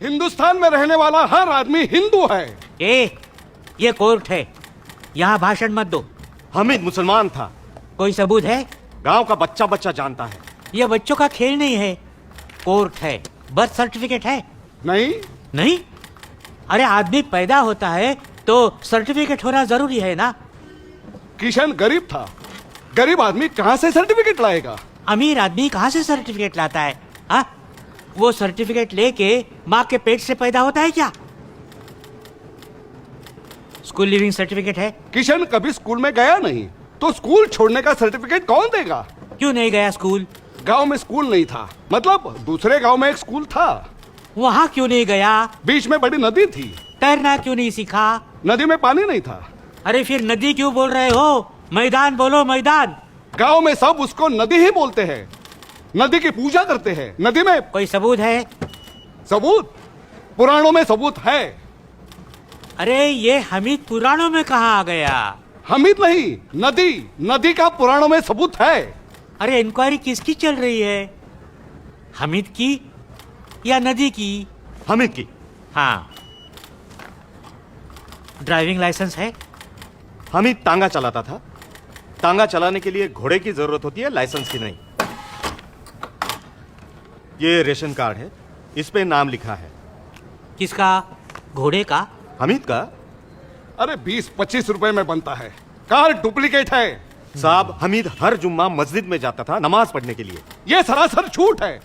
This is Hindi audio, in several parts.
हिंदुस्तान में रहने वाला हर आदमी हिंदू है। ये कोर्ट है, यहाँ भाषण मत दो। हामिद मुसलमान था। कोई सबूत है? गांव का बच्चा बच्चा जानता है। ये बच्चों का खेल नहीं है, कोर्ट है। बर्थ सर्टिफिकेट है? नहीं। अरे आदमी पैदा होता है तो सर्टिफिकेट होना जरूरी है ना। किशन गरीब था, गरीब आदमी कहाँ से सर्टिफिकेट लाएगा? अमीर आदमी कहाँ से सर्टिफिकेट लाता है? हाँ, वो सर्टिफिकेट लेके माँ के पेट से पैदा होता है क्या? स्कूल लिविंग सर्टिफिकेट है? किशन कभी स्कूल में गया नहीं, तो स्कूल छोड़ने का सर्टिफिकेट कौन देगा? क्यों नहीं गया स्कूल? गांव में स्कूल नहीं था, मतलब दूसरे गांव में एक स्कूल था। वहाँ क्यों नहीं गया? बीच में बड़ी नदी थी। तैरना क्यों नहीं सीखा? नदी में पानी नहीं था। अरे फिर नदी क्यों बोल रहे हो? मैदान बोलो, मैदान। गांव में सब उसको नदी ही बोलते हैं, नदी की पूजा करते हैं। नदी में कोई सबूत है? सबूत? पुराणों में सबूत है। अरे ये हमीद पुराणों में कहाँ आ गया? हमीद नहीं, नदी का पुराणों में सबूत है। अरे इंक्वायरी किसकी चल रही है? हमीद की या नदी की? हामिद की। हाँ। ड्राइविंग लाइसेंस है? हामिद तांगा चलाता था। तांगा चलाने के लिए घोड़े की जरूरत होती है, लाइसेंस की नहीं। ये रेशन कार्ड है, इस पे नाम लिखा है। किसका? घोड़े का? हामिद का। अरे 20-25 रुपए में बनता है, कार्ड डुप्लीकेट है। साहब, हमीद हर जुम्मा मस्जिद में जाता था नमाज पढ़ने के लिए। ये सरासर झूठ है।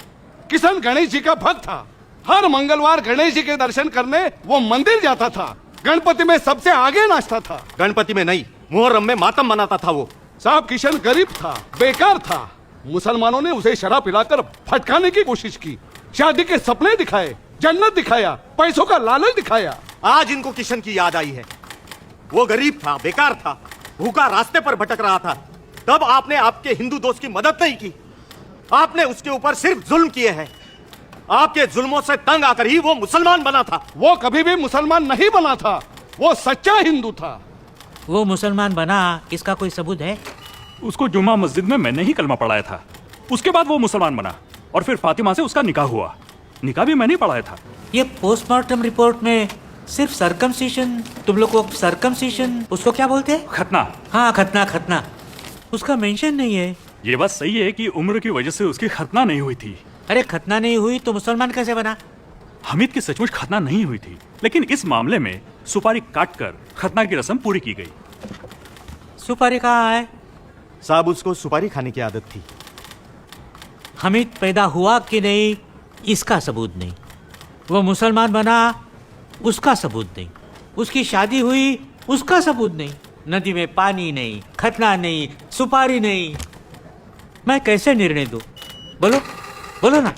किशन गणेश जी का भक्त था, हर मंगलवार गणेश जी के दर्शन करने वो मंदिर जाता था। गणपति में सबसे आगे नाचता था। गणपति में नहीं, मुहर्रम में मातम मनाता था वो। साहब किशन गरीब था, बेकार था। मुसलमानों ने उसे शराब पिलाकर भटकाने की कोशिश की, शादी के सपने दिखाए, जन्नत दिखाया, पैसों का लालच दिखाया। आज इनको किशन की याद आई है। वो गरीब था, बेकार था, भूखा रास्ते पर भटक रहा था। तब आपने आपके हिंदू दोस्त की मदद नहीं की, आपने उसके ऊपर सिर्फ जुल्म किए हैं। आपके जुल्मों से तंग आकर ही वो मुसलमान बना था। वो कभी भी मुसलमान नहीं बना था, वो सच्चा हिंदू था। वो मुसलमान बना, इसका कोई सबूत है? उसको जुम्मा मस्जिद में मैंने ही कलमा पढ़ाया था। उसके बाद वो मुसलमान बना और फिर फातिमा से उसका निकाह हुआ। निकाह भी मैंने ही पढ़ाया था। ये पोस्टमार्टम रिपोर्ट में सिर्फ सर्कमसिशन, तुम लोग को सर्कमसिशन, उसको क्या बोलते हैं? खतना। हाँ, खतना। उसका मेंशन नहीं है। ये बात सही है कि उम्र की वजह से उसकी खतना नहीं हुई थी। अरे खतना नहीं हुई तो मुसलमान कैसे बना? हमीद की सचमुच खतना नहीं हुई थी, लेकिन इस मामले में सुपारी काटकर खतना की रस्म पूरी की गई। सुपारी कहाँ है? साहब, उसको सुपारी खाने की आदत थी। हमीद पैदा हुआ कि नहीं, इसका सबूत नहीं। वो मुसलमान बना, उसका सबूत नहीं। उसकी शादी हुई, उसका सबूत नहीं। नदी में पानी नहीं, खतना नहीं, सुपारी नहीं। मैं कैसे निर्णय दूं? बोलो ना।